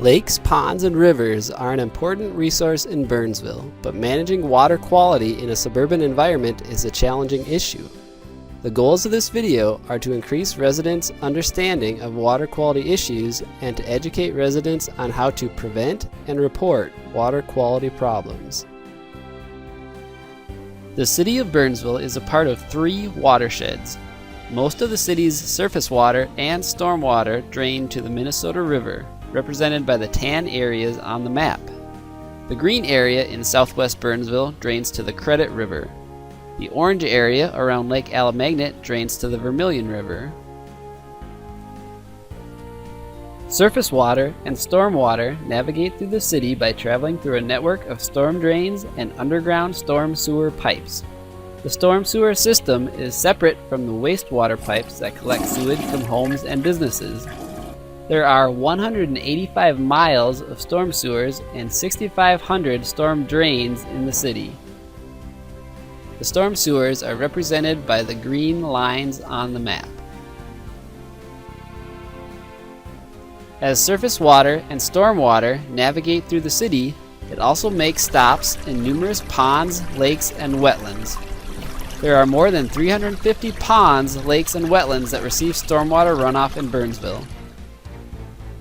Lakes, ponds, and rivers are an important resource in Burnsville, but managing water quality in a suburban environment is a challenging issue. The goals of this video are to increase residents' understanding of water quality issues and to educate residents on how to prevent and report water quality problems. The city of Burnsville is a part of 3 watersheds. Most of the city's surface water and stormwater drain to the Minnesota River, represented by the tan areas on the map. The green area in southwest Burnsville drains to the Credit River. The orange area around Lake Alamagnet drains to the Vermilion River. Surface water and stormwater navigate through the city by traveling through a network of storm drains and underground storm sewer pipes. The storm sewer system is separate from the wastewater pipes that collect sewage from homes and businesses. There are 185 miles of storm sewers and 6,500 storm drains in the city. The storm sewers are represented by the green lines on the map. As surface water and stormwater navigate through the city, it also makes stops in numerous ponds, lakes, and wetlands. There are more than 350 ponds, lakes, and wetlands that receive stormwater runoff in Burnsville.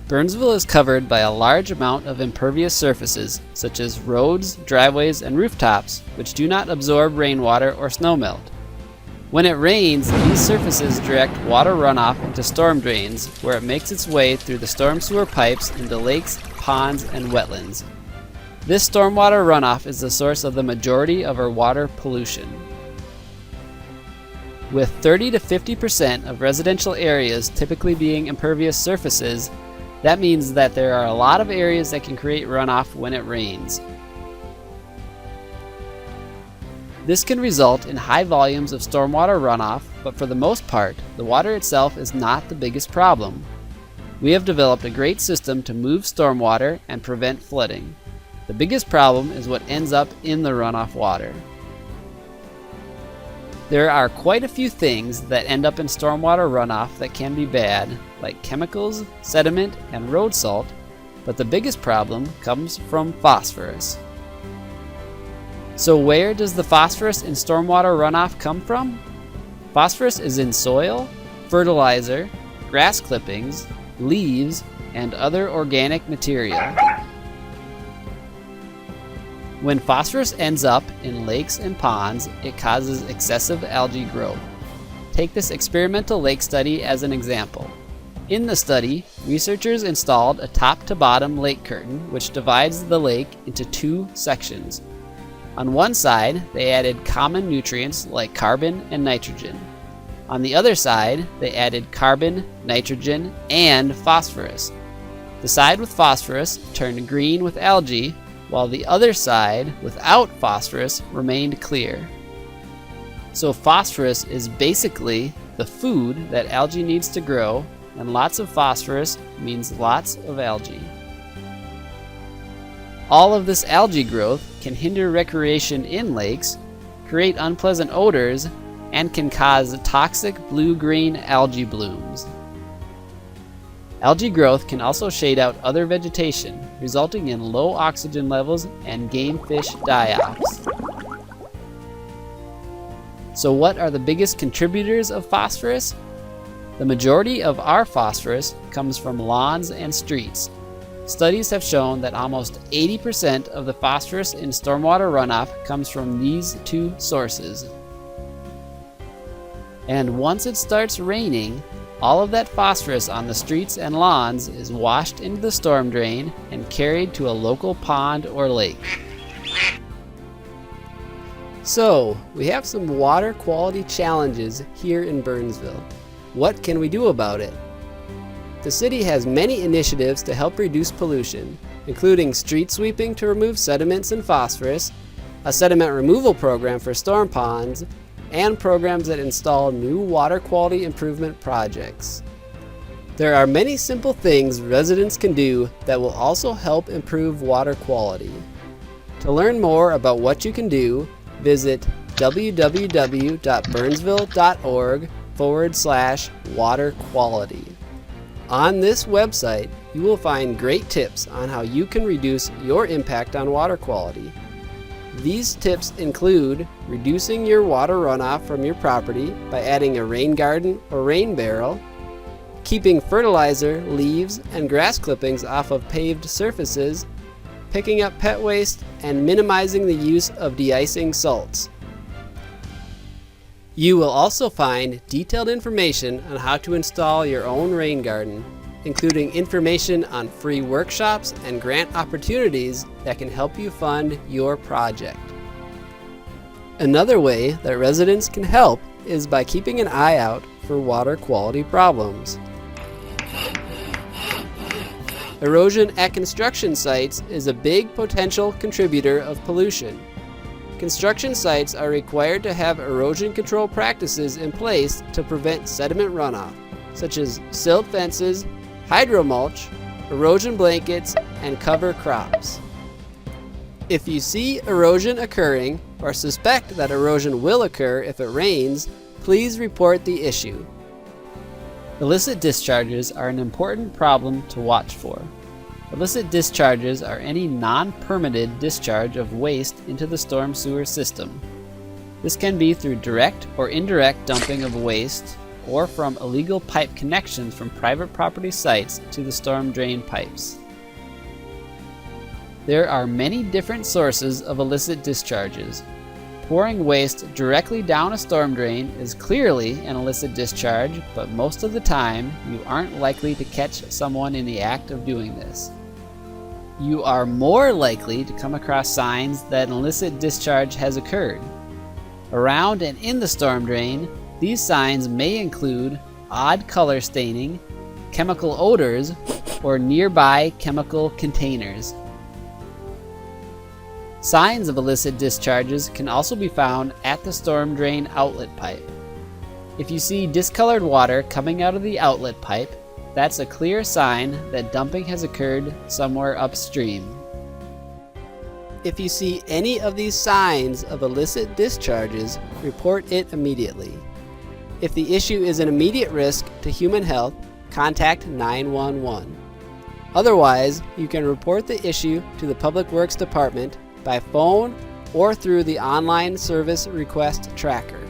Burnsville is covered by a large amount of impervious surfaces, such as roads, driveways, and rooftops, which do not absorb rainwater or snowmelt. When it rains, these surfaces direct water runoff into storm drains, where it makes its way through the storm sewer pipes into lakes, ponds, and wetlands. This stormwater runoff is the source of the majority of our water pollution. With 30 to 50% of residential areas typically being impervious surfaces, that means that there are a lot of areas that can create runoff when it rains. This can result in high volumes of stormwater runoff, but for the most part, the water itself is not the biggest problem. We have developed a great system to move stormwater and prevent flooding. The biggest problem is what ends up in the runoff water. There are quite a few things that end up in stormwater runoff that can be bad, like chemicals, sediment, and road salt, but the biggest problem comes from phosphorus. So where does the phosphorus in stormwater runoff come from? Phosphorus is in soil, fertilizer, grass clippings, leaves, and other organic material. When phosphorus ends up in lakes and ponds, it causes excessive algae growth. Take this experimental lake study as an example. In the study, researchers installed a top-to-bottom lake curtain which divides the lake into 2 sections. On one side, they added common nutrients like carbon and nitrogen. On the other side, they added carbon, nitrogen, and phosphorus. The side with phosphorus turned green with algae, while the other side, without phosphorus, remained clear. So phosphorus is basically the food that algae needs to grow, and lots of phosphorus means lots of algae. All of this algae growth can hinder recreation in lakes, create unpleasant odors, and can cause toxic blue-green algae blooms. Algae growth can also shade out other vegetation, resulting in low oxygen levels and game fish die-offs. So what are the biggest contributors of phosphorus? The majority of our phosphorus comes from lawns and streets. Studies have shown that almost 80% of the phosphorus in stormwater runoff comes from these 2 sources. And once it starts raining, all of that phosphorus on the streets and lawns is washed into the storm drain and carried to a local pond or lake. So, we have some water quality challenges here in Burnsville. What can we do about it? The city has many initiatives to help reduce pollution, including street sweeping to remove sediments and phosphorus, a sediment removal program for storm ponds, and programs that install new water quality improvement projects. There are many simple things residents can do that will also help improve water quality. To learn more about what you can do, visit www.burnsville.org/water quality. On this website, you will find great tips on how you can reduce your impact on water quality. These tips include reducing your water runoff from your property by adding a rain garden or rain barrel, keeping fertilizer, leaves, and grass clippings off of paved surfaces, picking up pet waste, and minimizing the use of de-icing salts. You will also find detailed information on how to install your own rain garden, including information on free workshops and grant opportunities that can help you fund your project. Another way that residents can help is by keeping an eye out for water quality problems. Erosion at construction sites is a big potential contributor of pollution. Construction sites are required to have erosion control practices in place to prevent sediment runoff, such as silt fences, hydromulch, erosion blankets, and cover crops. If you see erosion occurring or suspect that erosion will occur if it rains, please report the issue. Illicit discharges are an important problem to watch for. Illicit discharges are any non-permitted discharge of waste into the storm sewer system. This can be through direct or indirect dumping of waste, or from illegal pipe connections from private property sites to the storm drain pipes. There are many different sources of illicit discharges. Pouring waste directly down a storm drain is clearly an illicit discharge, but most of the time you aren't likely to catch someone in the act of doing this. You are more likely to come across signs that an illicit discharge has occurred. Around and in the storm drain, these signs may include odd color staining, chemical odors, or nearby chemical containers. Signs of illicit discharges can also be found at the storm drain outlet pipe. If you see discolored water coming out of the outlet pipe, that's a clear sign that dumping has occurred somewhere upstream. If you see any of these signs of illicit discharges, report it immediately. If the issue is an immediate risk to human health, contact 911. Otherwise, you can report the issue to the Public Works Department by phone or through the online service request tracker.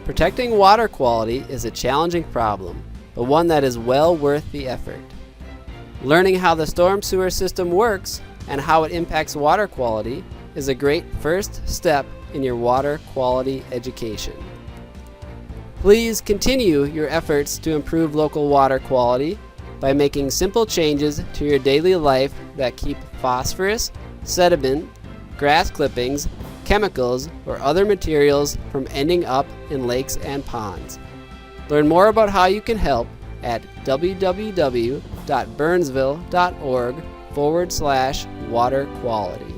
Protecting water quality is a challenging problem, but one that is well worth the effort. Learning how the storm sewer system works and how it impacts water quality is a great first step in your water quality education. Please continue your efforts to improve local water quality by making simple changes to your daily life that keep phosphorus, sediment, grass clippings, chemicals, or other materials from ending up in lakes and ponds. Learn more about how you can help at www.burnsville.org/water quality.